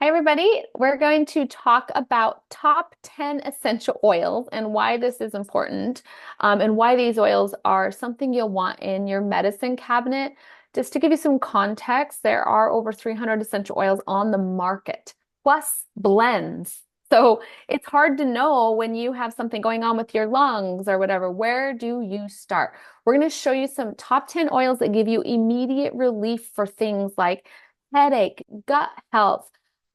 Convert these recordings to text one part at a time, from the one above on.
Hi, everybody. We're going to talk about top 10 essential oils and why this is important, and why these oils are something you'll want in your medicine cabinet. Just to give you some context, there are over 300 essential oils on the market, plus blends. So it's hard to know when you have something going on with your lungs or whatever. Where do you start? We're going to show you some top 10 oils that give you immediate relief for things like headache, gut health,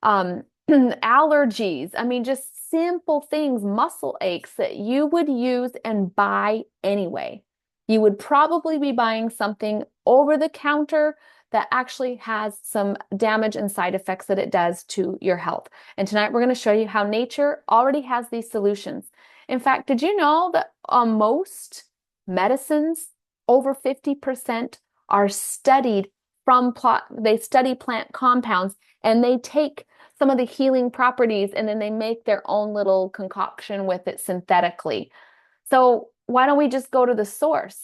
allergies. I mean, just simple things, muscle aches that you would use and buy anyway. You would probably be buying something over the counter that actually has some damage and side effects that it does to your health. And tonight we're going to show you how nature already has these solutions. In fact, did you know that most medicines, over 50%, are studied from they study plant compounds and they take some of the healing properties and then they make their own little concoction with it synthetically. So why don't we just go to the source?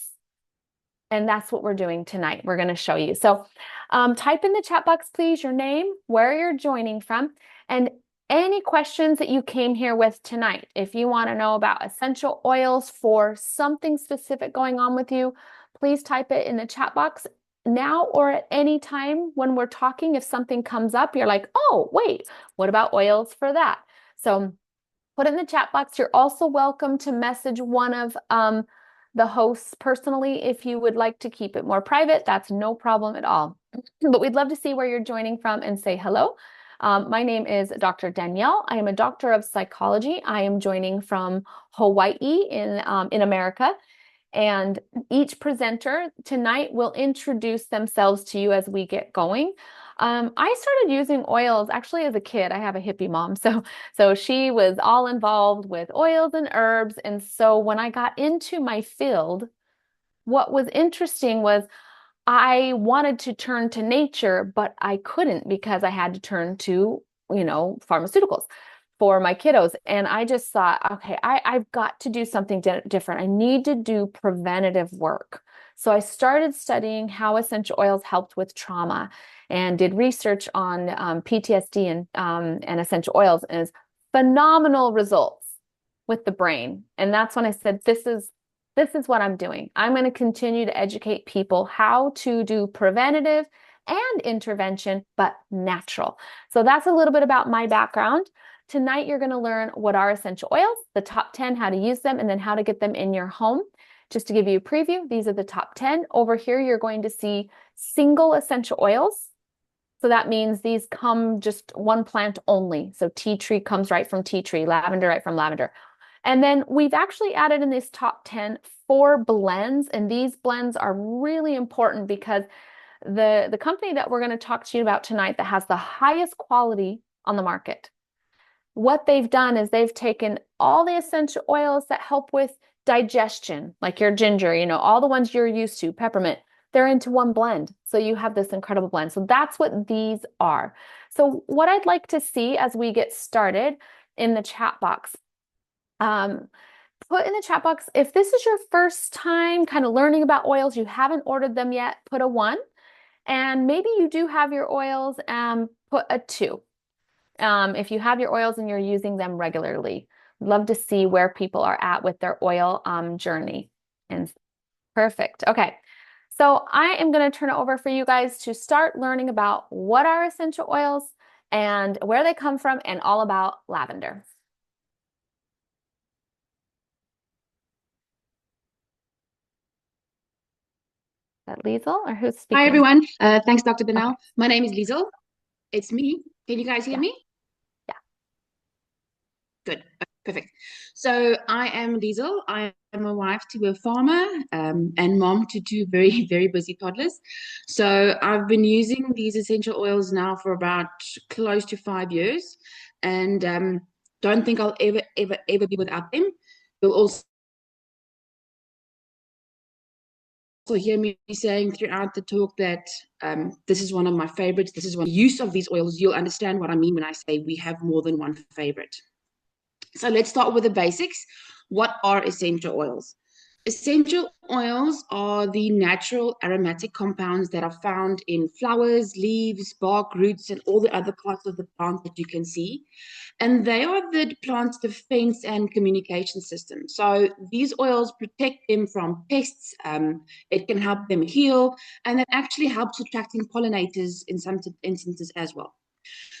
And that's what we're doing tonight. We're going to show you. So type in the chat box, please, your name, where you're joining from, and any questions that you came here with tonight. If you want to know about essential oils for something specific going on with you, please type it in the chat box now or at any time when we're talking. If something comes up, you're like, oh, wait, what about oils for that? So put it in the chat box. You're also welcome to message one of the hosts personally if you would like to keep it more private. That's no problem at all. But we'd love to see where you're joining from and say hello. My name is Dr. Danielle. I am a doctor of psychology. I am joining from Hawaii in America. And each presenter tonight will introduce themselves to you as we get going. I started using oils actually as a kid. I have a hippie mom, so she was all involved with oils and herbs. And so when I got into my field, what was interesting was I wanted to turn to nature, but I couldn't because I had to turn to, pharmaceuticals for my kiddos. And I just thought, okay, I've got to do something different. I need to do preventative work. So I started studying how essential oils helped with trauma and did research on PTSD and essential oils, and phenomenal results with the brain. And that's when I said, this is what I'm doing. I'm going to continue to educate people how to do preventative and intervention, but natural. So that's a little bit about my background. Tonight, you're going to learn what are essential oils, the top 10, how to use them, and then how to get them in your home. Just to give you a preview, these are the top 10. Over here, you're going to see single essential oils. So that means these come just one plant only. So tea tree comes right from tea tree, lavender right from lavender. And then we've actually added in this top 10 4 blends, and these blends are really important because the company that we're going to talk to you about tonight that has the highest quality on the market, what they've done is they've taken all the essential oils that help with digestion, like your ginger, all the ones you're used to, peppermint, they're into one blend. So you have this incredible blend. So that's what these are. So what I'd like to see as we get started in the chat box, put in the chat box, if this is your first time kind of learning about oils, you haven't ordered them yet, put a 1. And maybe you do have your oils, put a 2. If you have your oils and you're using them regularly. Love to see where people are at with their oil journey. And perfect. Okay. So I am going to turn it over for you guys to start learning about what are essential oils and where they come from and all about lavender. Is that Liesel or who's speaking? Hi, everyone. Thanks, Dr. Benel. Okay. My name is Liesel. It's me. Can you guys hear Yeah. me? Yeah. Good. Perfect. So I am Liesel. I am a wife to a farmer and mom to two very, very busy toddlers. So I've been using these essential oils now for about close to 5 years, and don't think I'll ever, ever, ever be without them. You'll also hear me saying throughout the talk that this is one of my favorites. This is one use of these oils. You'll understand what I mean when I say we have more than one favorite. So let's start with the basics. What are essential oils? Essential oils are the natural aromatic compounds that are found in flowers, leaves, bark, roots, and all the other parts of the plant that you can see. And they are the plant's defense and communication system. So these oils protect them from pests. It can help them heal, and that actually helps attracting pollinators in some instances as well.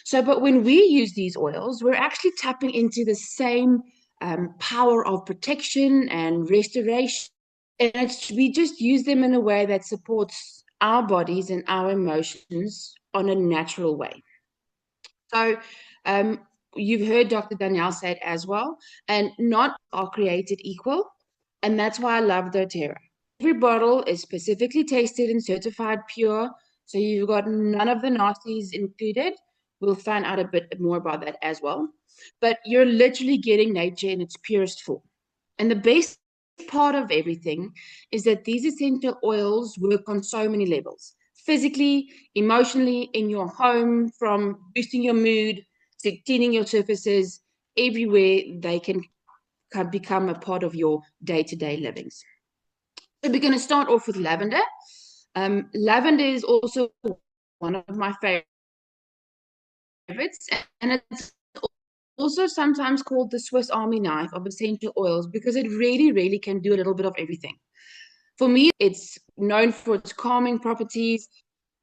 So, but when we use these oils, we're actually tapping into the same power of protection and restoration. And we just use them in a way that supports our bodies and our emotions on a natural way. So, um, you've heard Dr. Danielle say it as well, and not all created equal. And that's why I love doTERRA. Every bottle is specifically tested and certified pure. So you've got none of the nasties included. We'll find out a bit more about that as well. But you're literally getting nature in its purest form. And the best part of everything is that these essential oils work on so many levels physically, emotionally, in your home, from boosting your mood to cleaning your surfaces, everywhere they can become a part of your day-to-day livings. So we're going to start off with lavender. Lavender is also one of my favorites, and it's also sometimes called the Swiss Army knife of essential oils because it really, really can do a little bit of everything. For me, it's known for its calming properties.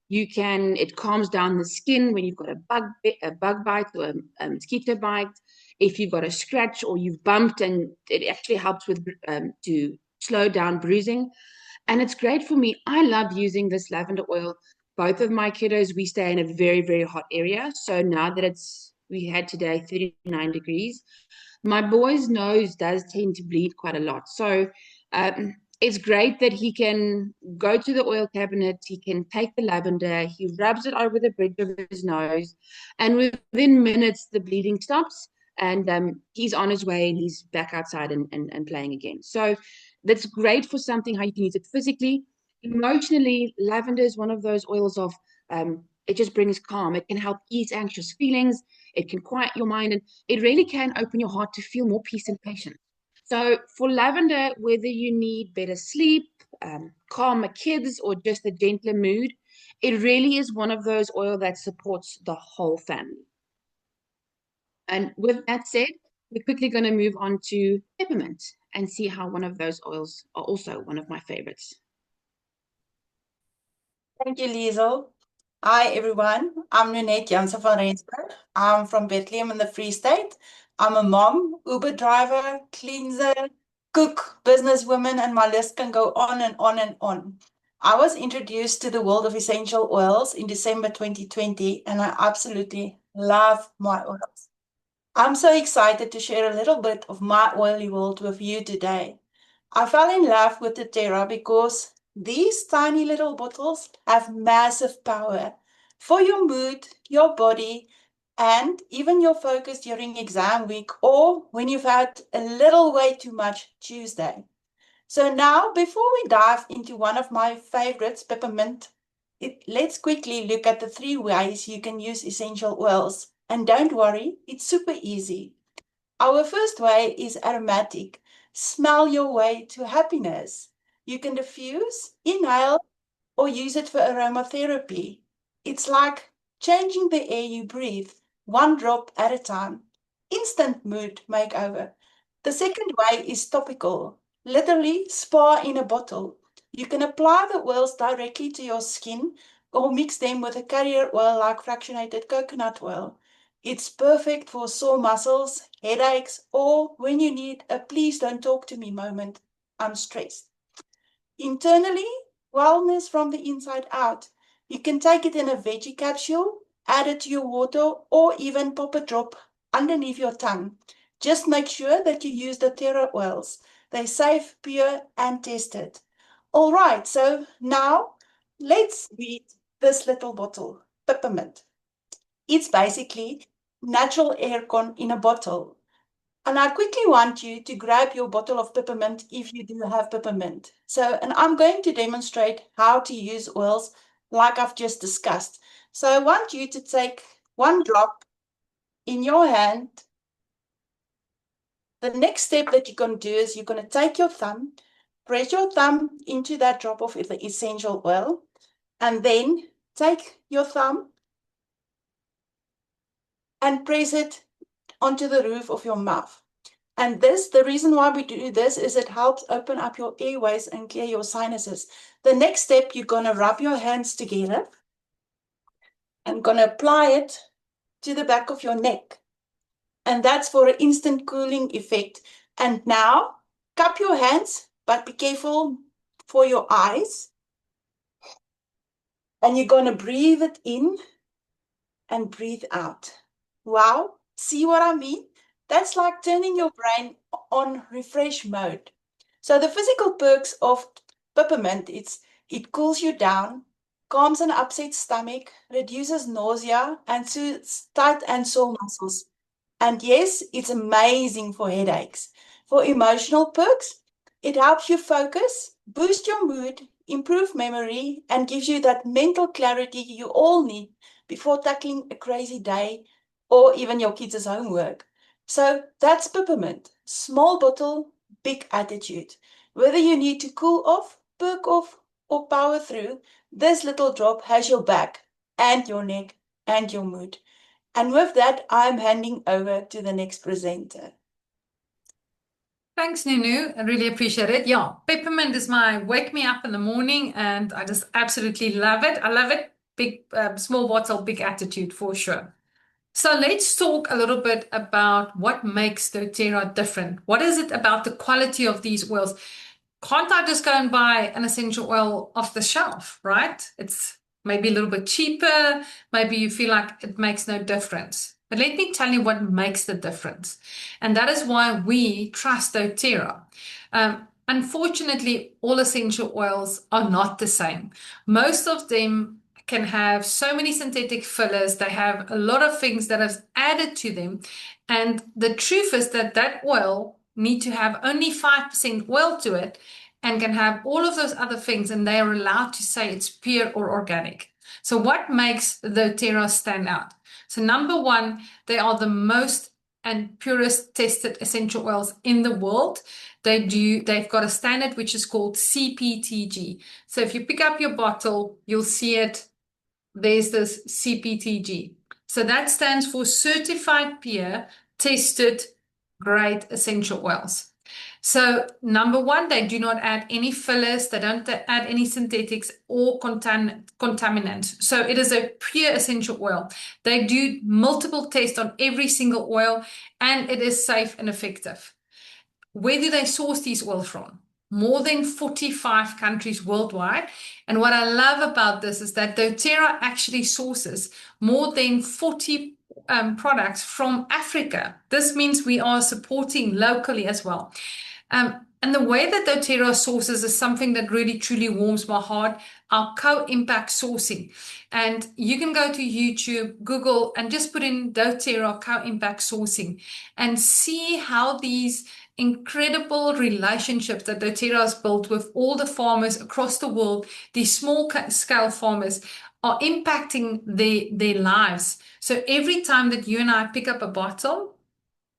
It calms down the skin when you've got a bug bite or a mosquito bite. If you've got a scratch or you've bumped, and it actually helps with to slow down bruising. And it's great for me. I love using this lavender oil. Both of my kiddos, we stay in a very, very hot area. So now that we had today 39 degrees, my boy's nose does tend to bleed quite a lot. So it's great that he can go to the oil cabinet, he can take the lavender, he rubs it over the bridge of his nose, and within minutes, the bleeding stops. And he's on his way and he's back outside and playing again. So that's great for something how you can use it physically. Emotionally, lavender is one of those oils of it just brings calm. It can help ease anxious feelings. It can quiet your mind, and it really can open your heart to feel more peace and patience. So for lavender, whether you need better sleep, calmer kids, or just a gentler mood, it really is one of those oil that supports the whole family. And with that said, we're quickly going to move on to peppermint and see how one of those oils are also one of my favorites. Thank you, Liesel. Hi, everyone. I'm Nunette Jansen van Rensburg. I'm from Bethlehem in the Free State. I'm a mom, Uber driver, cleanser, cook, businesswoman, and my list can go on and on and on. I was introduced to the world of essential oils in December 2020, and I absolutely love my oils. I'm so excited to share a little bit of my oily world with you today. I fell in love with the Terra because these tiny little bottles have massive power for your mood, your body, and even your focus during exam week or when you've had a little way too much Tuesday. So now, before we dive into one of my favorites, peppermint, let's quickly look at the 3 ways you can use essential oils. And don't worry, it's super easy. Our first way is aromatic. Smell your way to happiness. You can diffuse, inhale, or use it for aromatherapy. It's like changing the air you breathe, one drop at a time. Instant mood makeover. The second way is topical. Literally, spa in a bottle. You can apply the oils directly to your skin or mix them with a carrier oil like fractionated coconut oil. It's perfect for sore muscles, headaches, or when you need a please don't talk to me moment. I'm stressed. Internally, wellness from the inside out. You can take it in a veggie capsule, add it to your water, or even pop a drop underneath your tongue. Just make sure that you use the Terra oils. They're safe, pure, and tested. All right, so now let's read this little bottle, peppermint. It's basically natural aircon in a bottle. And I quickly want you to grab your bottle of peppermint if you do have peppermint. And I'm going to demonstrate how to use oils like I've just discussed. So I want you to take one drop in your hand. The next step that you're going to do is you're going to take your thumb Press your thumb into that drop of the essential oil, and then take your thumb and press it onto the roof of your mouth. And the reason why we do this is it helps open up your airways and clear your sinuses. The next step, you're going to rub your hands together and going to apply it to the back of your neck. And that's for an instant cooling effect. And now, cup your hands, but be careful for your eyes. And you're going to breathe it in and breathe out. Wow, see what I mean? That's like turning your brain on refresh mode. So the physical perks of peppermint, it cools you down, calms an upset stomach, reduces nausea, and soothes tight and sore muscles. And yes, it's amazing for headaches. For emotional perks, it helps you focus, boost your mood, improve memory, and gives you that mental clarity you all need before tackling a crazy day or even your kids' homework. So that's peppermint. Small bottle, big attitude. Whether you need to cool off, perk off, or power through, this little drop has your back and your neck and your mood. And with that, I'm handing over to the next presenter. Thanks, Nunu. I really appreciate it. Yeah, peppermint is my wake me up in the morning, and I just absolutely love it. I love it. Big, small bottle, big attitude for sure. So let's talk a little bit about what makes doTERRA different. What is it about the quality of these oils? Can't I just go and buy an essential oil off the shelf, right? It's maybe a little bit cheaper. Maybe you feel like it makes no difference. But let me tell you what makes the difference. And that is why we trust doTERRA. Unfortunately, all essential oils are not the same. Most of them can have so many synthetic fillers. They have a lot of things that is added to them. And the truth is that that oil need to have only 5% oil to it and can have all of those other things, and they are allowed to say it's pure or organic. So what makes the doTERRA stand out? So number one, they are the most and purest tested essential oils in the world. They've got a standard which is called CPTG. So if you pick up your bottle, you'll see it. There's this CPTG. So that stands for Certified Pure Tested Grade Essential Oils. So number one, they do not add any fillers, they don't add any synthetics or contaminants. So it is a pure essential oil. They do multiple tests on every single oil, and it is safe and effective. Where do they source these oils from? More than 45 countries worldwide. And what I love about this is that doTERRA actually sources more than 40 products from Africa. This means we are supporting locally as well. And the way that doTERRA sources is something that really truly warms my heart, our co-impact sourcing. And you can go to YouTube, Google, and just put in doTERRA co-impact sourcing and see how these incredible relationships that doTERRA has built with all the farmers across the world, these small scale farmers, are impacting their lives. So every time that you and I pick up a bottle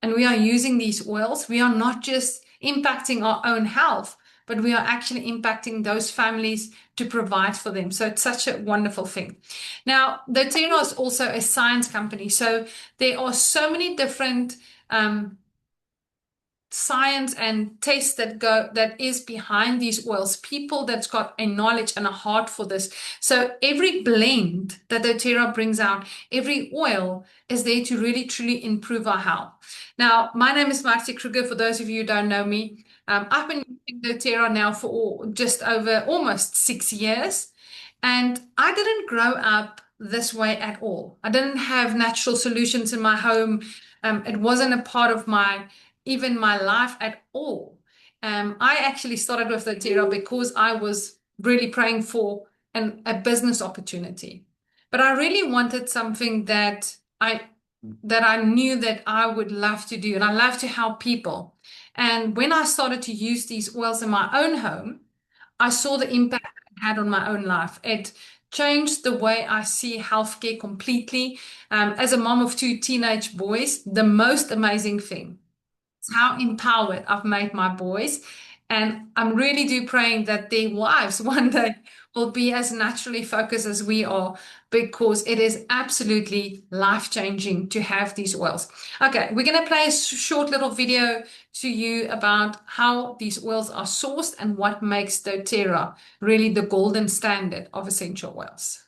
and we are using these oils, we are not just impacting our own health, but we are actually impacting those families to provide for them. So it's such a wonderful thing. Now, doTERRA is also a science company. So there are so many different science and taste that is behind these oils, people that's got a knowledge and a heart for this. So every blend that doTERRA brings out, every oil is there to really truly improve our health. Now, my name is Martie Kruger. For those of you who don't know me, I've been using doTERRA now for just over almost 6 years, and I didn't grow up this way at all. I didn't have natural solutions in my home. It wasn't a part of even my life at all. I actually started with doTERRA because I was really praying for a business opportunity. But I really wanted something that I knew that I would love to do, and I love to help people. And when I started to use these oils in my own home, I saw the impact it had on my own life. It changed the way I see healthcare completely. As a mom of 2 teenage boys, the most amazing thing how empowered I've made my boys. And I'm really do praying that their wives one day will be as naturally focused as we are, because it is absolutely life-changing to have these oils. Okay, we're going to play a short little video to you about how these oils are sourced and what makes doTERRA really the golden standard of essential oils.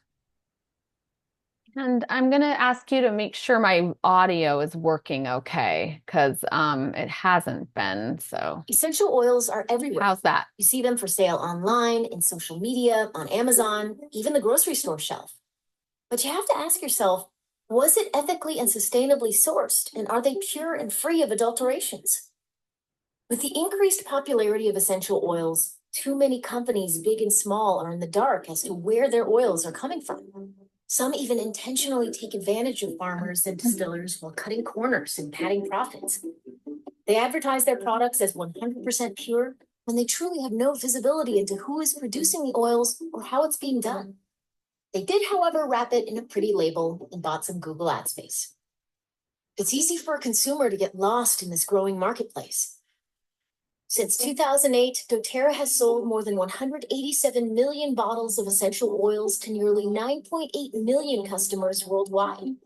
And I'm going to ask you to make sure my audio is working okay, because it hasn't been. So Essential oils are everywhere. how's that? You see them for sale online, in social media, on Amazon, even the grocery store shelf. But you have to ask yourself, was it ethically and sustainably sourced? And are they pure and free of adulterations? With the increased popularity of essential oils, too many companies, big and small, are in the dark as to where their oils are coming from. Some even intentionally take advantage of farmers and distillers while cutting corners and padding profits. They advertise their products as 100% pure when they truly have no visibility into who is producing the oils or how it's being done. They did, however, wrap it in a pretty label and bought some Google ad space. It's easy for a consumer to get lost in this growing marketplace. Since 2008, doTERRA has sold more than 187 million bottles of essential oils to nearly 9.8 million customers worldwide.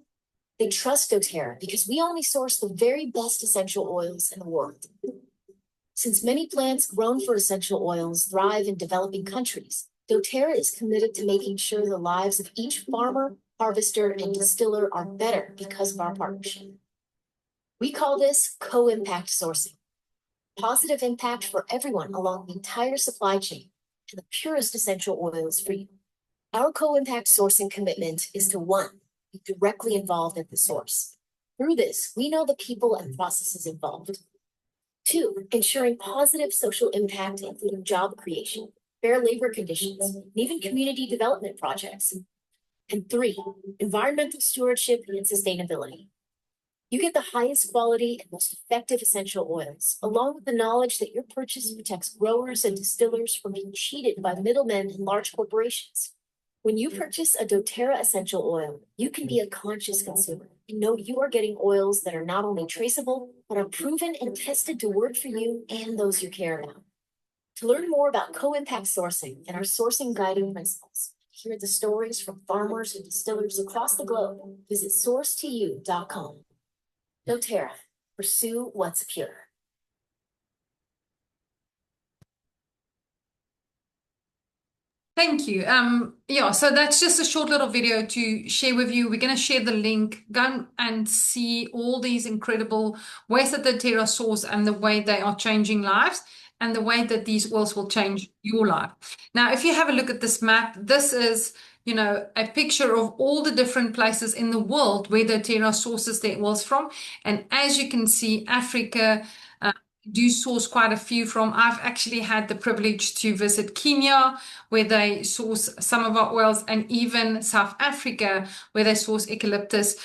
They trust doTERRA because we only source the very best essential oils in the world. Since many plants grown for essential oils thrive in developing countries, doTERRA is committed to making sure the lives of each farmer, harvester, and distiller are better because of our partnership. We call this co-impact sourcing. Positive impact for everyone along the entire supply chain and the purest essential oils for you. Our co-impact sourcing commitment is to 1, be directly involved at the source. Through this, we know the people and processes involved. 2, ensuring positive social impact, including job creation, fair labor conditions, and even community development projects. And 3, environmental stewardship and sustainability. You get the highest quality and most effective essential oils, along with the knowledge that your purchase protects growers and distillers from being cheated by middlemen and large corporations. When you purchase a doTERRA essential oil, you can be a conscious consumer and know you are getting oils that are not only traceable, but are proven and tested to work for you and those you care about. To learn more about co-impact sourcing and our sourcing guiding principles, hear the stories from farmers and distillers across the globe, visit sourcetoyou.com. doTERRA, pursue what's pure. Thank you. Yeah, so that's just a short little video to share with you. We're going to share the link. Go and see all these incredible ways that doTERRA source and the way they are changing lives and the way that these oils will change your life. Now, if you have a look at this map, this is, you know, a picture of all the different places in the world where doTERRA sources their oils from. And as you can see, Africa, do source quite a few from. I've actually had the privilege to visit Kenya, where they source some of our oils, and even South Africa, where they source eucalyptus.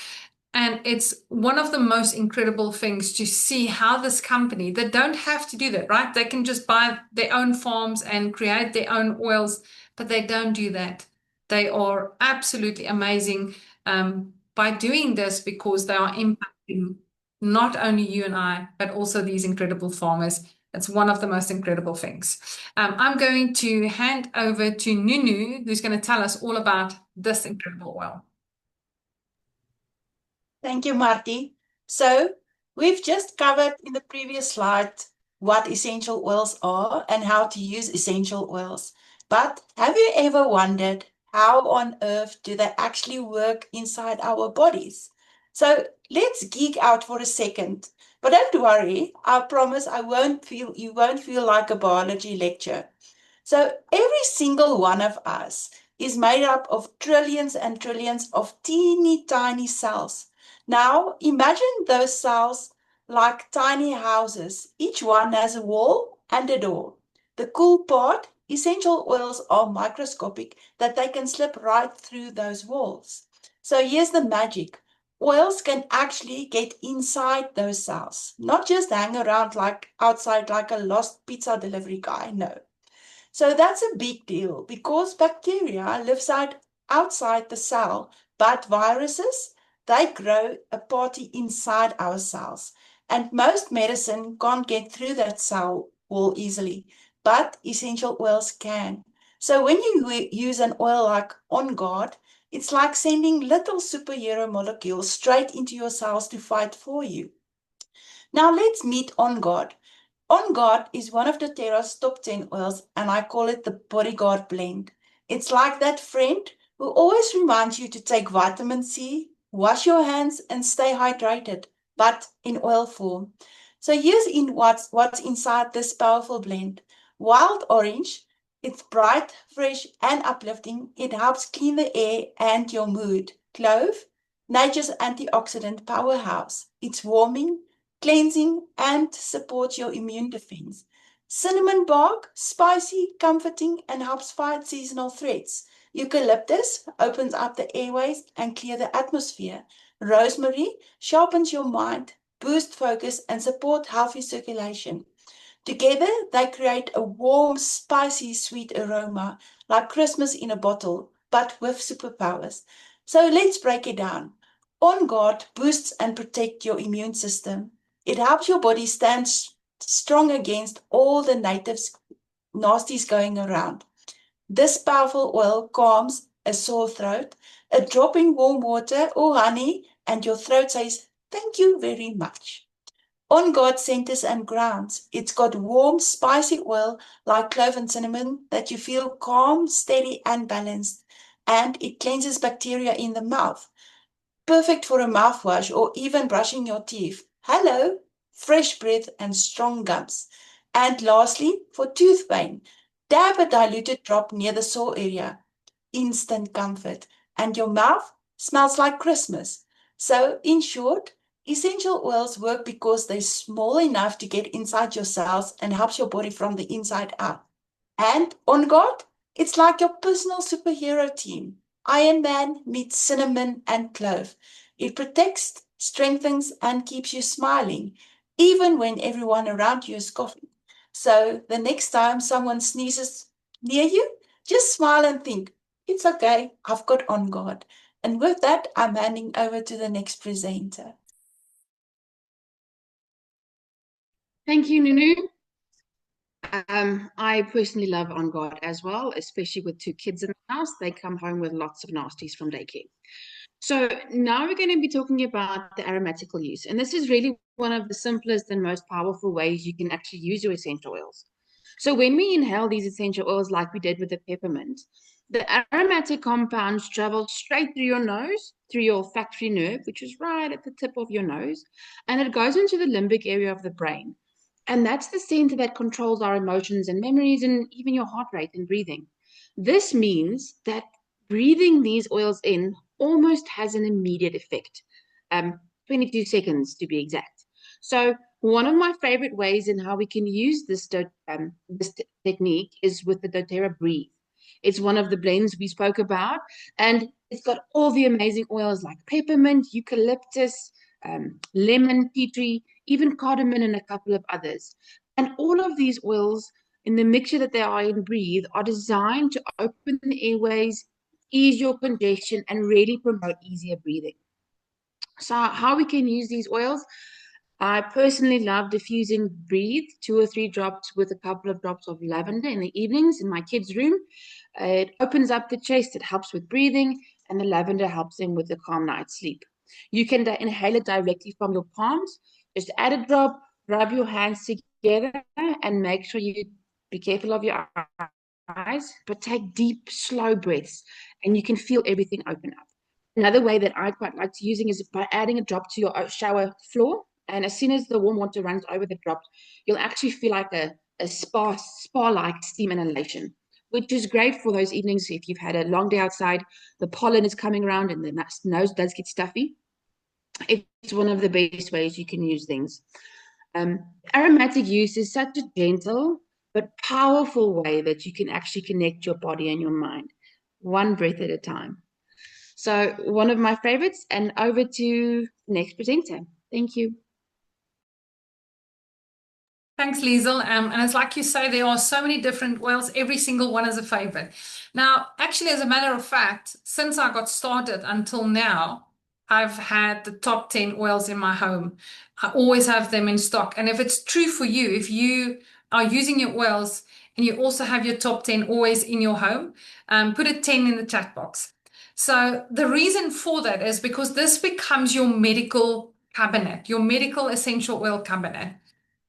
And it's one of the most incredible things to see how this company, they don't have to do that, right? They can just buy their own farms and create their own oils, but they don't do that. They are absolutely amazing by doing this, because they are impacting not only you and I, but also these incredible farmers. It's one of the most incredible things. I'm going to hand over to Nunu, who's going to tell us all about this incredible oil. Thank you, Marty. So we've just covered in the previous slide what essential oils are and how to use essential oils. But have you ever wondered how on earth do they actually work inside our bodies? So let's geek out for a second. But don't worry, I promise you won't feel like a biology lecture. So every single one of us is made up of trillions and trillions of teeny tiny cells. Now imagine those cells like tiny houses. Each one has a wall and a door. The cool part, essential oils are microscopic, that they can slip right through those walls. So here's the magic. Oils can actually get inside those cells, not just hang around like outside like a lost pizza delivery guy, no. So that's a big deal because bacteria live outside the cell, but viruses, they grow a party inside our cells. And most medicine can't get through that cell wall easily, but essential oils can. So when you use an oil like On Guard, it's like sending little superhero molecules straight into your cells to fight for you. Now let's meet On Guard. On Guard is one of doTERRA's top 10 oils, and I call it the Bodyguard blend. It's like that friend who always reminds you to take vitamin C, wash your hands, and stay hydrated, but in oil form. So here's what's inside this powerful blend. Wild orange, it's bright, fresh, and uplifting. It helps clean the air and your mood. Clove, nature's antioxidant powerhouse. It's warming, cleansing, and supports your immune defense. Cinnamon bark, spicy, comforting, and helps fight seasonal threats. Eucalyptus opens up the airways and clear the atmosphere. Rosemary sharpens your mind, boosts focus, and support healthy circulation. Together, they create a warm, spicy, sweet aroma, like Christmas in a bottle, but with superpowers. So let's break it down. On Guard boosts and protects your immune system. It helps your body stand strong against all the nasties going around. This powerful oil calms a sore throat. A drop in warm water or honey, and your throat says, "Thank you very much." On Guard centers and grounds, it's got warm, spicy oil like clove and cinnamon that you feel calm, steady, and balanced. And it cleanses bacteria in the mouth. Perfect for a mouthwash or even brushing your teeth. Hello, fresh breath and strong gums. And lastly, for tooth pain, dab a diluted drop near the sore area. Instant comfort. And your mouth smells like Christmas. So, in short, essential oils work because they're small enough to get inside your cells and helps your body from the inside out. And On Guard, it's like your personal superhero team. Iron Man meets cinnamon and clove. It protects, strengthens, and keeps you smiling, even when everyone around you is coughing. So the next time someone sneezes near you, just smile and think, it's okay, I've got On Guard. And with that, I'm handing over to the next presenter. Thank you, Nunu. I personally love On Guard as well, especially with 2 kids in the house. They come home with lots of nasties from daycare. So now we're going to be talking about the aromatical use. And this is really one of the simplest and most powerful ways you can actually use your essential oils. So when we inhale these essential oils like we did with the peppermint, the aromatic compounds travel straight through your nose, through your olfactory nerve, which is right at the tip of your nose, and it goes into the limbic area of the brain. And that's the center that controls our emotions and memories and even your heart rate and breathing. This means that breathing these oils in almost has an immediate effect, 22 seconds to be exact. So one of my favorite ways in how we can use this technique is with the doTERRA Breathe. It's one of the blends we spoke about, and it's got all the amazing oils like peppermint, eucalyptus, lemon, tea tree, even cardamom, and a couple of others. And all of these oils in the mixture that they are in Breathe are designed to open the airways, ease your congestion, and really promote easier breathing. So how we can use these oils? I personally love diffusing Breathe, 2 or 3 drops with a couple of drops of lavender in the evenings in my kids' room. It opens up the chest, it helps with breathing, and the lavender helps them with a calm night's sleep. You can inhale it directly from your palms. Just add a drop, rub your hands together, and make sure you be careful of your eyes, but take deep, slow breaths, and you can feel everything open up. Another way that I quite like to using is by adding a drop to your shower floor. And as soon as the warm water runs over the drops, you'll actually feel like a spa-like steam inhalation, which is great for those evenings if you've had a long day outside, the pollen is coming around and the nose does get stuffy. It's one of the best ways you can use things. Aromatic use is such a gentle but powerful way that you can actually connect your body and your mind, one breath at a time. So one of my favorites, and over to the next presenter. Thank you. Thanks, Liesel. And it's like you say, there are so many different oils. Every single one is a favorite. Now, actually, as a matter of fact, since I got started until now, I've had the top 10 oils in my home. I always have them in stock. And if it's true for you, if you are using your oils and you also have your top 10 always in your home, put a 10 in the chat box. So the reason for that is because this becomes your medical cabinet, your medical essential oil cabinet.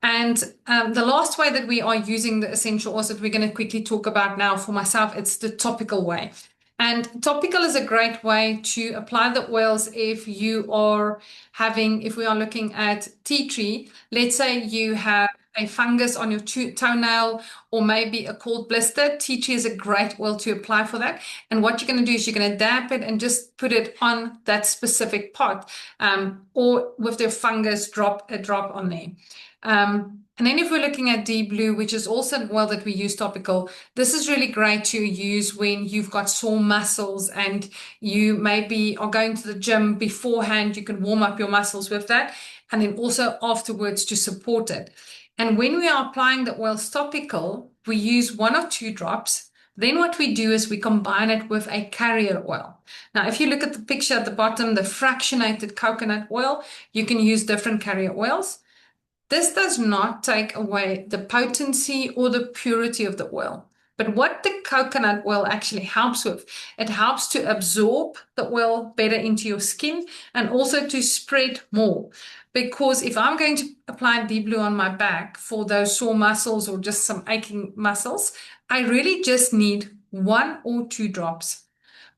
And the last way that we are using the essential oils that we're going to quickly talk about now for myself, it's the topical way. And topical is a great way to apply the oils if you are having, if we are looking at tea tree, let's say you have a fungus on your toenail or maybe a cold blister. Tea tree is a great oil to apply for that. And what you're going to do is you're going to damp it and just put it on that specific part, or with the fungus, drop a drop on there. And then if we're looking at deep blue, which is also an oil that we use topical, this is really great to use when you've got sore muscles and you maybe are going to the gym beforehand. You can warm up your muscles with that, and then also afterwards to support it. And when we are applying the oils topical, we use 1 or 2 drops. Then what we do is we combine it with a carrier oil. Now, if you look at the picture at the bottom, the fractionated coconut oil, you can use different carrier oils. This does not take away the potency or the purity of the oil. But what the coconut oil actually helps with, it helps to absorb the oil better into your skin and also to spread more. Because if I'm going to apply deep blue on my back for those sore muscles or just some aching muscles, I really just need 1 or 2 drops.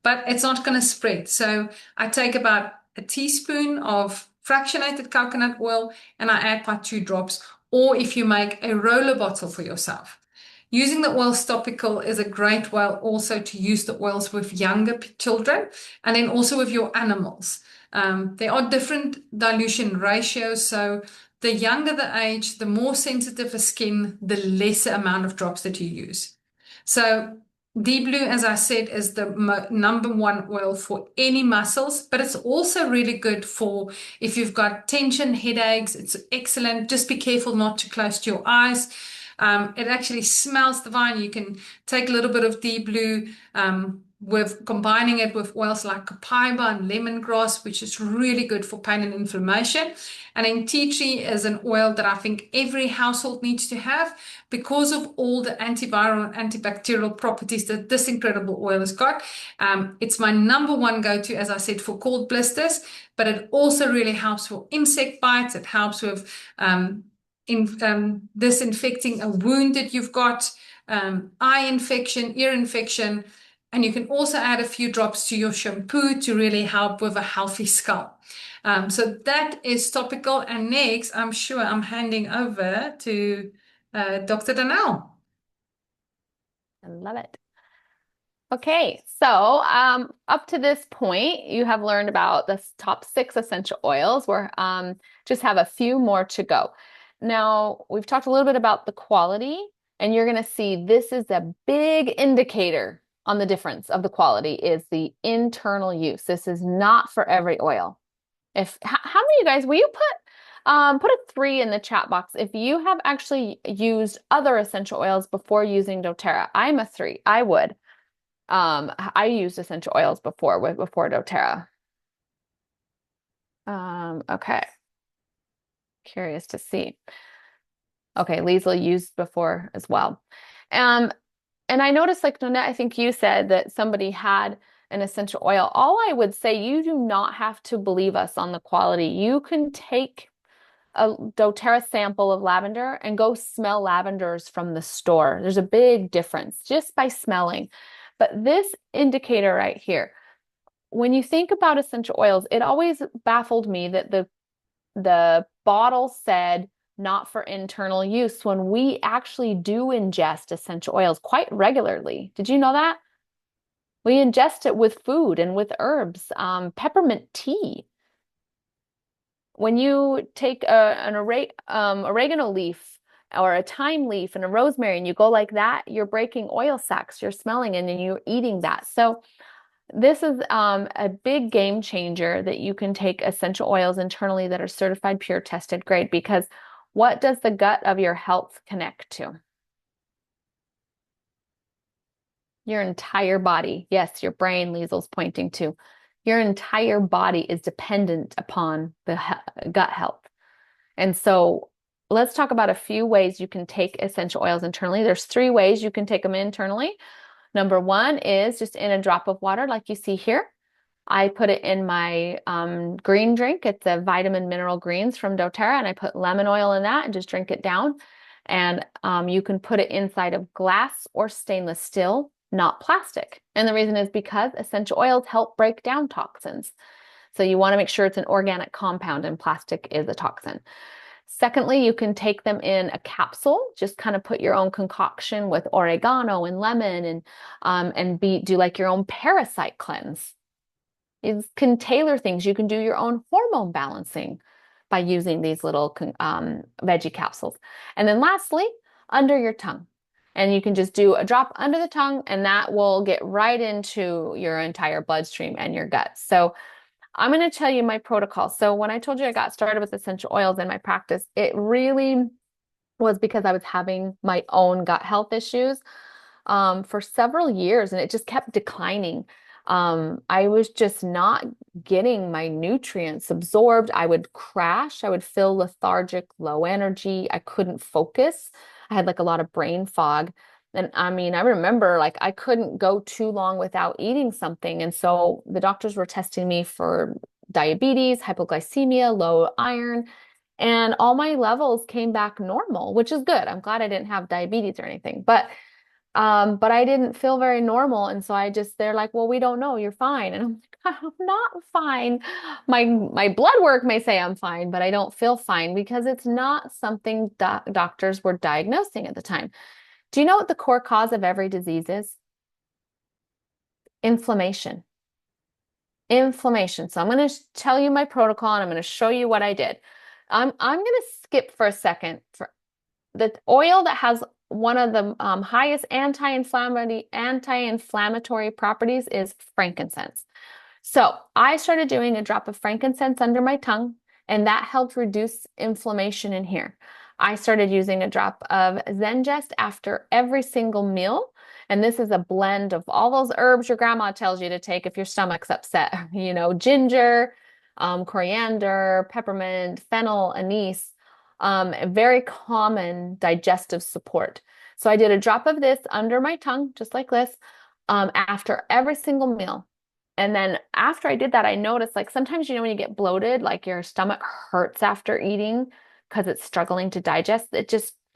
But it's not going to spread. So I take about a teaspoon of fractionated coconut oil and I add by 2 drops. Or if you make a roller bottle for yourself. Using the oils topical is a great way also to use the oils with younger children and then also with your animals. There are different dilution ratios. So the younger the age, the more sensitive the skin, the lesser amount of drops that you use. So deep blue, as I said, is the number 1 oil for any muscles, but it's also really good for if you've got tension, headaches. It's excellent. Just be careful not to close your eyes. It actually smells divine. You can take a little bit of deep blue with combining it with oils like copaiba and lemongrass, which is really good for pain and inflammation. And then tea tree is an oil that I think every household needs to have because of all the antiviral and antibacterial properties that this incredible oil has got. It's my number 1 go-to, as I said, for cold blisters, but it also really helps for insect bites. It helps with disinfecting a wound that you've got, eye infection, ear infection, and you can also add a few drops to your shampoo to really help with a healthy scalp. So that is topical. And next, I'm sure I'm handing over to Dr. Danelle. I love it. Okay, so up to this point, you have learned about the top 6 essential oils. We're just have a few more to go. Now, we've talked a little bit about the quality, and you're going to see this is a big indicator on the difference of the quality is the internal use. This is not for every oil. How many of you guys, will you put a 3 in the chat box if you have actually used other essential oils before using doTERRA? I'm a 3. I would. I used essential oils before doTERRA. Okay. Curious to see. Okay, Liesl used before as well. And I noticed, like Nonette, I think you said that somebody had an essential oil. All I would say, you do not have to believe us on the quality. You can take a doTERRA sample of lavender and go smell lavenders from the store. There's a big difference just by smelling. But this indicator right here, when you think about essential oils, it always baffled me that the bottle said not for internal use when we actually do ingest essential oils quite regularly. Did you know that? We ingest it with food and with herbs, peppermint tea. When you take an oregano leaf or a thyme leaf and a rosemary and you go like that, you're breaking oil sacs, you're smelling and then you're eating that. So this is a big game changer that you can take essential oils internally that are certified pure tested grade, because what does the gut of your health connect to? Your entire body. Yes, your brain, Liesel's pointing to. Your entire body is dependent upon the gut health. And so let's talk about a few ways you can take essential oils internally. There's 3 ways you can take them internally. Number 1 is just in a drop of water, like you see here. I put it in my green drink. It's a vitamin mineral greens from doTERRA, and I put lemon oil in that and just drink it down. And you can put it inside of glass or stainless steel, not plastic. And the reason is because essential oils help break down toxins. So you want to make sure it's an organic compound, and plastic is a toxin. Secondly, you can take them in a capsule, just kind of put your own concoction with oregano and lemon and do like your own parasite cleanse. You can tailor things. You can do your own hormone balancing by using these little veggie capsules. And then lastly, under your tongue. And you can just do a drop under the tongue, and that will get right into your entire bloodstream and your gut. So I'm going to tell you my protocol. So when I told you I got started with essential oils in my practice, it really was because I was having my own gut health issues for several years, and it just kept declining. I was just not getting my nutrients absorbed. I would crash. I would feel lethargic, low energy. I couldn't focus. I had like a lot of brain fog. And I mean, I remember like I couldn't go too long without eating something. And so the doctors were testing me for diabetes, hypoglycemia, low iron, and all my levels came back normal, which is good. I'm glad I didn't have diabetes or anything. But I didn't feel very normal. And so they're like, well, we don't know, you're fine. And I'm like, I'm not fine. My blood work may say I'm fine, but I don't feel fine because it's not something doctors were diagnosing at the time. Do you know what the core cause of every disease is? Inflammation. Inflammation. So I'm going to tell you my protocol, and I'm going to show you what I did. I'm going to skip for a second. For the oil that has one of the highest anti-inflammatory properties is frankincense. So I started doing a drop of frankincense under my tongue, and that helped reduce inflammation in here. I started using a drop of Zengest after every single meal. And this is a blend of all those herbs your grandma tells you to take if your stomach's upset. You know, ginger, coriander, peppermint, fennel, anise, a very common digestive support. So I did a drop of this under my tongue, just like this, after every single meal. And then after I did that, I noticed like sometimes, you know, when you get bloated, like your stomach hurts after eating because it's struggling to digest. I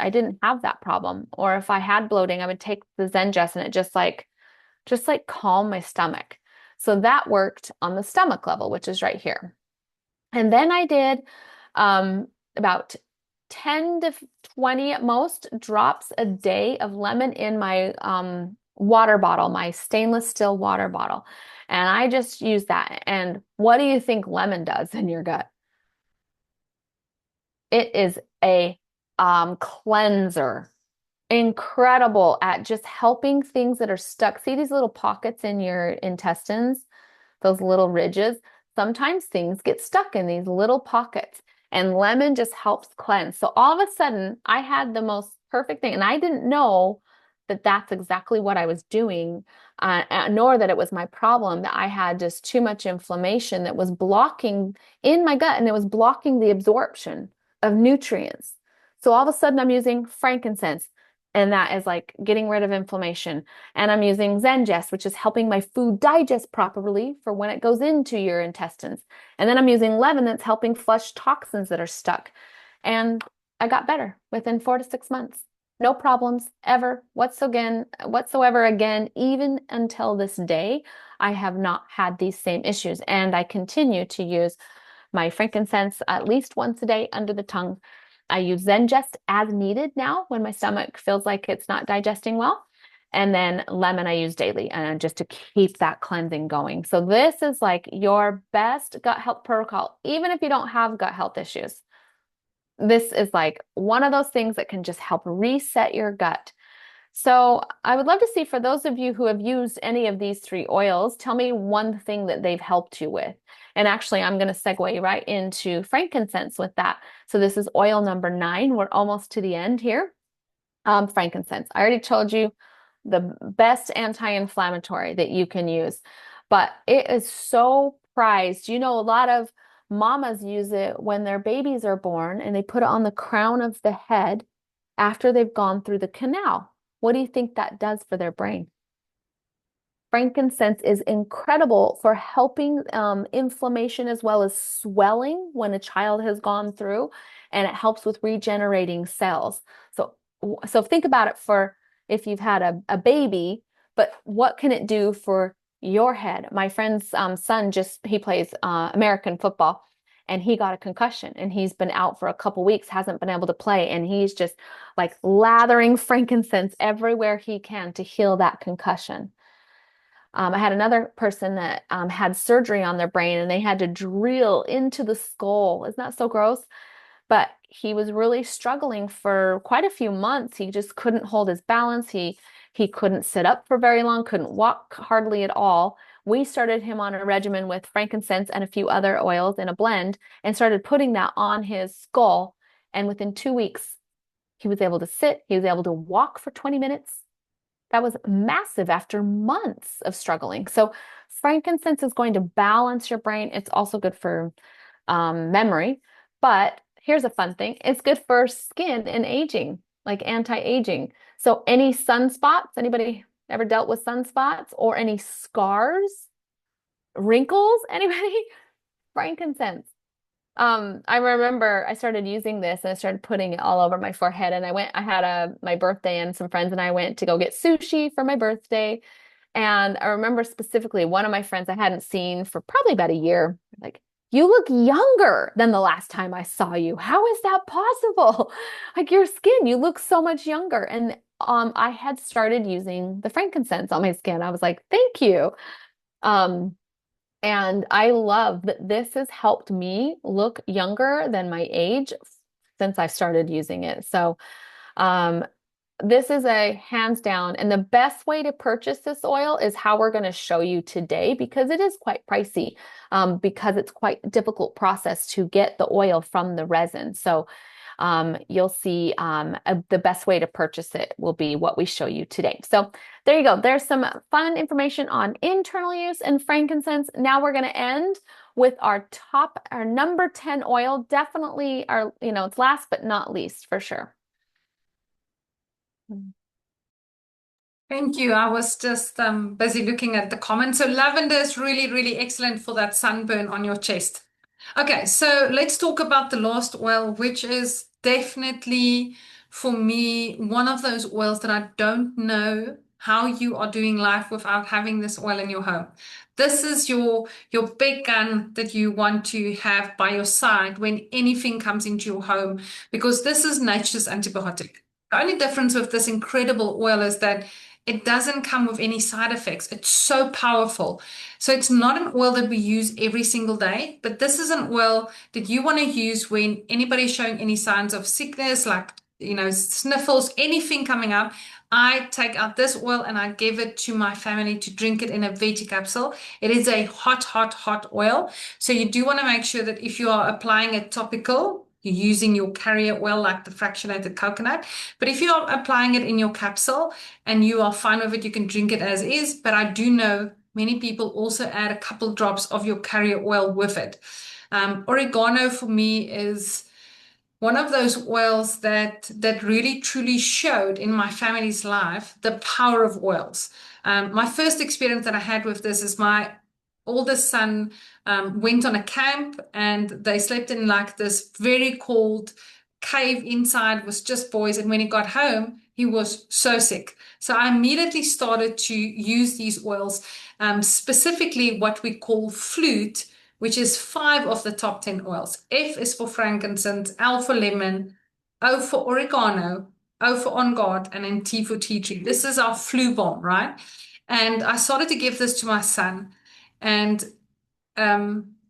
didn't have that problem. Or if I had bloating, I would take the Zengest and it just like calm my stomach. So that worked on the stomach level, which is right here. And then I did about 10 to 20 at most drops a day of lemon in my water bottle, my stainless steel water bottle. And I just use that. And what do you think lemon does in your gut? It is a cleanser. Incredible at just helping things that are stuck. See these little pockets in your intestines, those little ridges? Sometimes things get stuck in these little pockets, and lemon just helps cleanse. So all of a sudden, I had the most perfect thing, and I didn't know that that's exactly what I was doing, nor that it was my problem, that I had just too much inflammation that was blocking in my gut, and it was blocking the absorption of nutrients. So all of a sudden, I'm using frankincense, and that is like getting rid of inflammation. And I'm using Zengest, which is helping my food digest properly for when it goes into your intestines. And then I'm using lemon that's helping flush toxins that are stuck. And I got better within 4 to 6 months. No problems ever whatsoever again, even until this day. I have not had these same issues. And I continue to use my frankincense at least once a day under the tongue. I use Zengest as needed now when my stomach feels like it's not digesting well. And then lemon I use daily, and just to keep that cleansing going. So this is like your best gut health protocol, even if you don't have gut health issues. This is like one of those things that can just help reset your gut. So I would love to see, for those of you who have used any of these 3 oils, tell me one thing that they've helped you with. And actually, I'm going to segue right into frankincense with that. So this is oil number 9. We're almost to the end here. Frankincense. I already told you the best anti-inflammatory that you can use, but it is so prized. You know, a lot of Mamas use it when their babies are born and they put it on the crown of the head after they've gone through the canal. What do you think that does for their brain? Frankincense is incredible for helping inflammation as well as swelling when a child has gone through, and it helps with regenerating cells. So think about it for if you've had a baby, but what can it do for your head? My friend's son he plays American football, and he got a concussion, and he's been out for a couple weeks, hasn't been able to play, and he's just like lathering frankincense everywhere he can to heal that concussion. I had another person that had surgery on their brain and they had to drill into the skull. Isn't that so gross? But he was really struggling for quite a few months. He just couldn't hold his balance. He couldn't sit up for very long, couldn't walk hardly at all. We started him on a regimen with frankincense and a few other oils in a blend and started putting that on his skull. And within 2 weeks, he was able to sit, he was able to walk for 20 minutes. That was massive after months of struggling. So frankincense is going to balance your brain. It's also good for memory. But here's a fun thing. It's good for skin and aging, like anti-aging. So any sunspots, anybody ever dealt with sunspots or any scars, wrinkles, anybody? Frankincense. I remember I started using this and I started putting it all over my forehead. And I had my birthday and some friends and I went to go get sushi for my birthday. And I remember specifically one of my friends I hadn't seen for probably about a year, like, you look younger than the last time I saw you. How is that possible? Like your skin, you look so much younger. And I had started using the frankincense on my skin. I was like, thank you. And I love that this has helped me look younger than my age since I've started using it. So this is a hands down. And the best way to purchase this oil is how we're going to show you today, because it is quite pricey, because it's quite a difficult process to get the oil from the resin. So you'll see the best way to purchase it will be what we show you today. So there you go. There's some fun information on internal use and frankincense. Now we're going to end with our number 10 oil. Definitely it's last but not least for sure. Thank you. I was just busy looking at the comments. So lavender is really, really excellent for that sunburn on your chest. Okay, so let's talk about the last oil, which is definitely for me one of those oils that I don't know how you are doing life without having this oil in your home. This is your big gun that you want to have by your side when anything comes into your home, because this is nature's antibiotic. The only difference with this incredible oil is that it doesn't come with any side effects. It's so powerful. So it's not an oil that we use every single day, but this is an oil that you want to use when anybody's showing any signs of sickness, like, sniffles, anything coming up. I take out this oil and I give it to my family to drink it in a veggie capsule. It is a hot, hot, hot oil. So you do want to make sure that if you are applying it topical, you're using your carrier oil like the fractionated coconut. But if you're applying it in your capsule and you are fine with it, you can drink it as is. But I do know many people also add a couple drops of your carrier oil with it. Oregano for me is one of those oils that really truly showed in my family's life the power of oils. My first experience that I had with this is my oldest son went on a camp and they slept in like this very cold cave inside with just boys. And when he got home, he was so sick. So I immediately started to use these oils, specifically what we call flute, which is 5 of the top 10 oils. F is for frankincense, L for lemon, O for oregano, O for on guard, and then T for tea tree. This is our flu bomb, right? And I started to give this to my son. And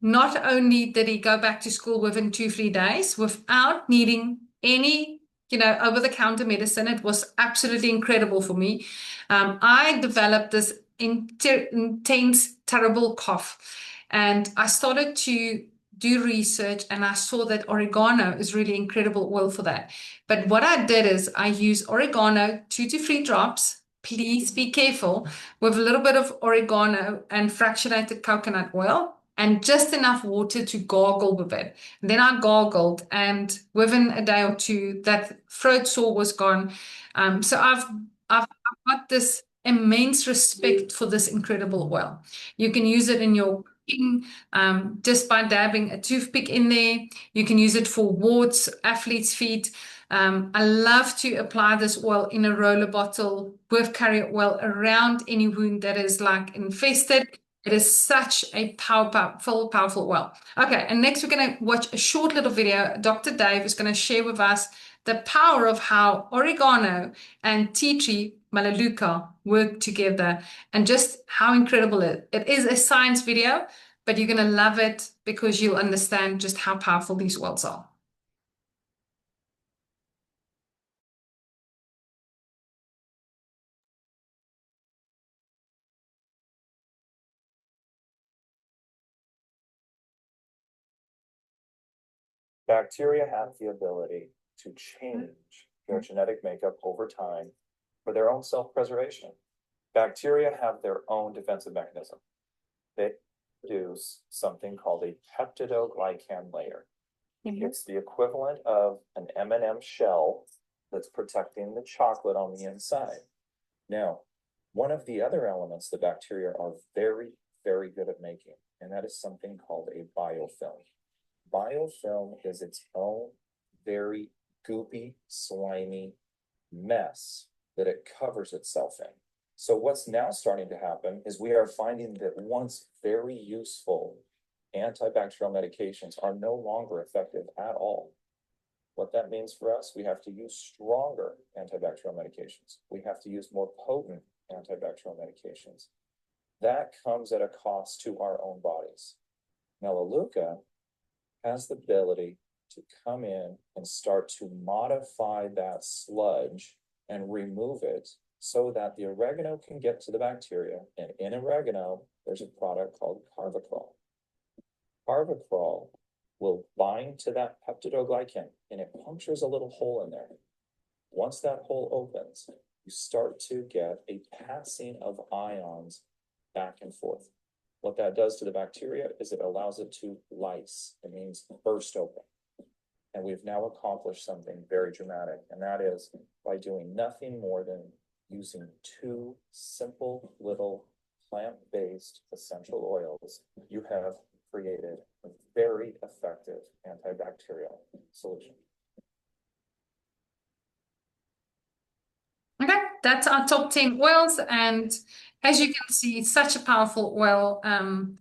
not only did he go back to school within 2-3 days without needing any over-the-counter medicine, it was absolutely incredible for me. I developed this intense, terrible cough. And I started to do research and I saw that oregano is really incredible oil for that. But what I did is I use oregano, 2 to 3 drops. Please be careful with a little bit of oregano and fractionated coconut oil. and just enough water to gargle with it. And then I gargled, and within a day or two, that throat sore was gone. So I've got this immense respect for this incredible oil. You can use it in your cooking, just by dabbing a toothpick in there. You can use it for warts, athlete's feet. I love to apply this oil in a roller bottle with curry oil around any wound that is like infested. It is such a powerful oil. Okay, and next we're going to watch a short little video. Dr. Dave is going to share with us the power of how oregano and tea tree melaleuca work together and just how incredible it is a science video, but you're going to love it because you'll understand just how powerful these oils are. Bacteria have the ability to change their genetic makeup over time for their own self-preservation. Bacteria have their own defensive mechanism. They produce something called a peptidoglycan layer. It's the equivalent of an M&M shell that's protecting the chocolate on the inside. Now, one of the other elements the bacteria are very, very good at making, and that is something called a biofilm. Biofilm is its own very goopy, slimy mess that it covers itself in. So what's now starting to happen is we are finding that once very useful antibacterial medications are no longer effective at all. What that means for us, we have to use stronger antibacterial medications. We have to use more potent antibacterial medications. That comes at a cost to our own bodies. Melaleuca has the ability to come in and start to modify that sludge and remove it so that the oregano can get to the bacteria. And in oregano, there's a product called carvacrol. Carvacrol will bind to that peptidoglycan and it punctures a little hole in there. Once that hole opens, you start to get a passing of ions back and forth. What that does to the bacteria is it allows it to lyse. It means burst open. And we've now accomplished something very dramatic, and that is by doing nothing more than using two simple little plant-based essential oils, you have created a very effective antibacterial solution. Okay, that's our top 10 oils. And as you can see, it's such a powerful oil. I'm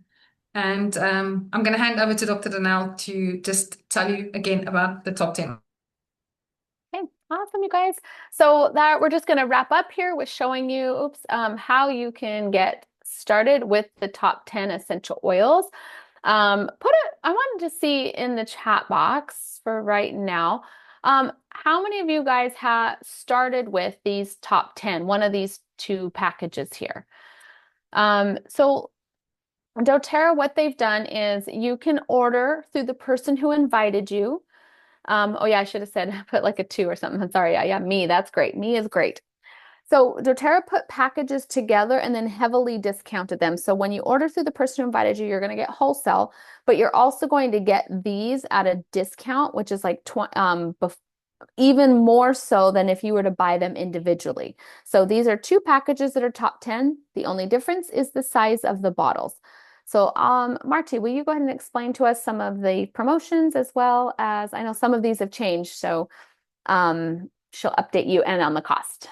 going to hand over to Dr. Danelle to just tell you again about the top 10. Okay, awesome, you guys. So that we're just going to wrap up here with showing you, how you can get started with the top 10 essential oils. I wanted to see in the chat box for right now, how many of you guys have started with these top 10, one of these two packages here? So doTERRA, what they've done is you can order through the person who invited you. Oh yeah, I should have said put like a 2 or something. I'm sorry. Yeah, me. That's great. Me is great. So doTERRA put packages together and then heavily discounted them. So when you order through the person who invited you, you're going to get wholesale, but you're also going to get these at a discount, which is like even more so than if you were to buy them individually. So these are two packages that are top 10. The only difference is the size of the bottles. So Marty, will you go ahead and explain to us some of the promotions as well as, I know some of these have changed, so she'll update you and on the cost.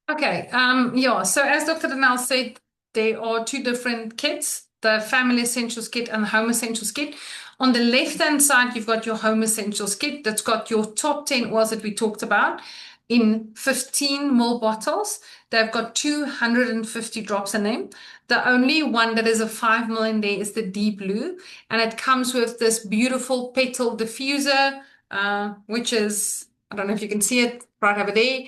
Okay, yeah, so as Dr. Danelle said, there are two different kits, the Family Essentials kit and the Home Essentials kit. On the left-hand side, you've got your Home Essentials kit that's got your top 10 oils that we talked about in 15 ml bottles. They've got 250 drops in them. The only one that is a 5 ml in there is the deep blue, and it comes with this beautiful petal diffuser, which is, I don't know if you can see it right over there.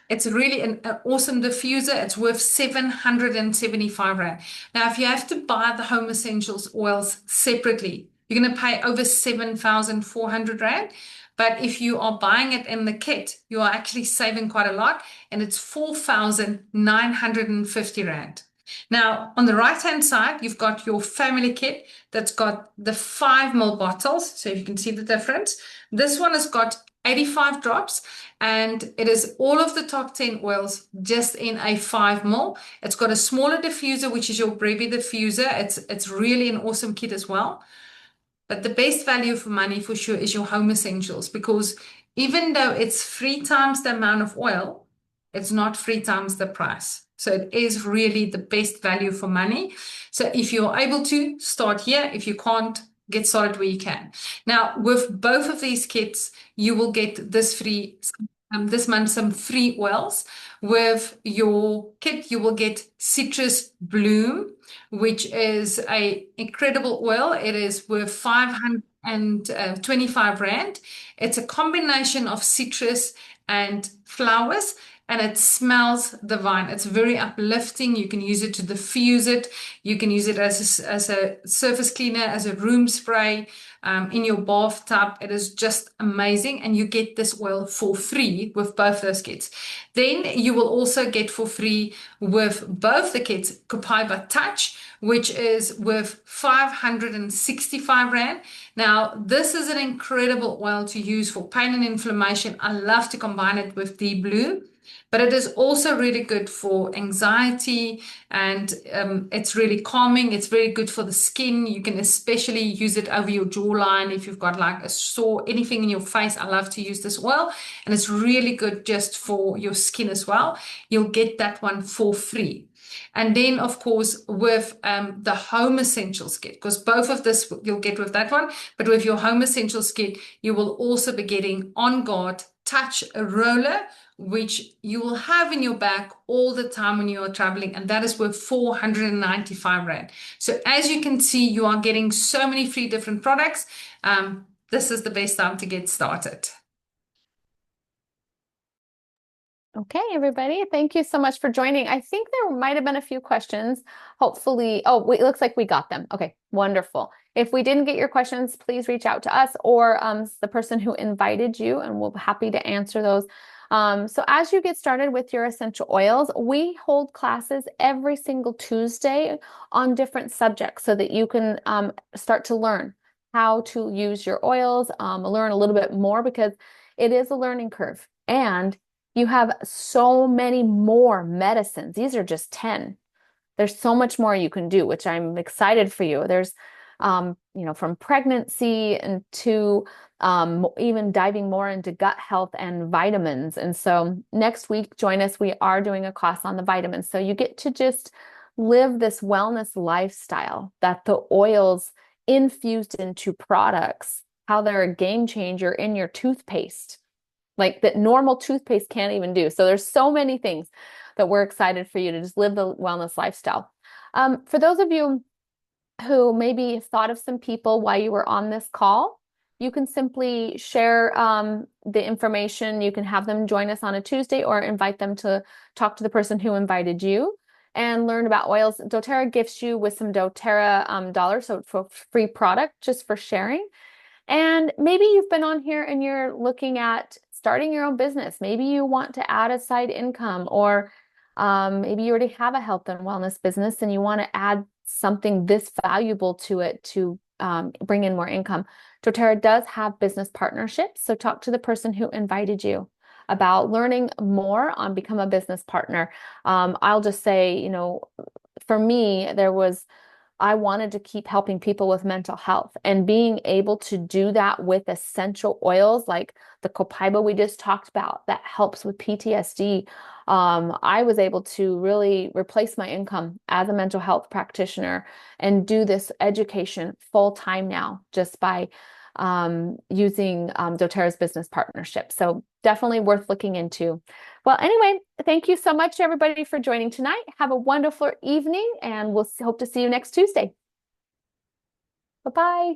It's really an awesome diffuser. It's worth 775 Rand. Now, if you have to buy the Home Essentials oils separately, you're going to pay over 7,400 Rand. But if you are buying it in the kit, you are actually saving quite a lot, and it's 4,950 Rand. Now, on the right-hand side, you've got your family kit that's got the 5 ml bottles. So you can see the difference. This one has got 85 drops, and it is all of the top 10 oils just in a 5 ml. It's got a smaller diffuser, which is your Brevi diffuser. It's really an awesome kit as well. But the best value for money for sure is your home essentials, because even though it's 3 times the amount of oil, it's not 3 times the price. So it is really the best value for money. So if you're able to, start here. If you can't, get started where you can. Now, with both of these kits, you will get this month some free oils. With your kit, you will get Citrus Bloom, which is a incredible oil. It is worth 525 Rand. It's a combination of citrus and flowers, and it smells divine. It's very uplifting. You can use it to diffuse it. You can use it as a surface cleaner, as a room spray, in your bathtub. It is just amazing. And you get this oil for free with both those kits. Then you will also get for free with both the kits Copaiba Touch, which is worth 565 Rand. Now, this is an incredible oil to use for pain and inflammation. I love to combine it with Deep Blue. But it is also really good for anxiety, and it's really calming. It's very good for the skin. You can especially use it over your jawline if you've got like a sore, anything in your face. I love to use this oil, and it's really good just for your skin as well. You'll get that one for free. And then, of course, with the Home Essentials kit, because both of this you'll get with that one, but with your Home Essentials kit, you will also be getting On Guard Touch Roller, which you will have in your bag all the time when you are traveling, and that is worth 495 Rand. So as you can see, you are getting so many free different products. This is the best time to get started. Okay, everybody, thank you so much for joining. I think there might have been a few questions. Hopefully, oh, it looks like we got them. Okay, wonderful. If we didn't get your questions, please reach out to us or the person who invited you, and we'll be happy to answer those. So as you get started with your essential oils, we hold classes every single Tuesday on different subjects so that you can start to learn how to use your oils, learn a little bit more, because it is a learning curve. And you have so many more medicines. These are just 10. There's so much more you can do, which I'm excited for you. There's, from pregnancy and to even diving more into gut health and vitamins. And so next week, join us. We are doing a class on the vitamins. So you get to just live this wellness lifestyle that the oils infused into products, how they're a game changer in your toothpaste, like that normal toothpaste can't even do. So there's so many things that we're excited for you to just live the wellness lifestyle. For those of you who maybe thought of some people while you were on this call, you can simply share the information. You can have them join us on a Tuesday or invite them to talk to the person who invited you and learn about oils. doTERRA gifts you with some doTERRA dollars, so for free product just for sharing. And maybe you've been on here and you're looking at starting your own business. Maybe you want to add a side income, or maybe you already have a health and wellness business and you want to add something this valuable to it to bring in more income. doTERRA does have business partnerships. So talk to the person who invited you about learning more on become a business partner. I'll just say, for me, I wanted to keep helping people with mental health, and being able to do that with essential oils like the Copaiba we just talked about that helps with PTSD. I was able to really replace my income as a mental health practitioner and do this education full time now just by using doTERRA's business partnership. So definitely worth looking into. Well, anyway, thank you so much, everybody, for joining tonight. Have a wonderful evening, and we'll hope to see you next Tuesday. Bye-bye.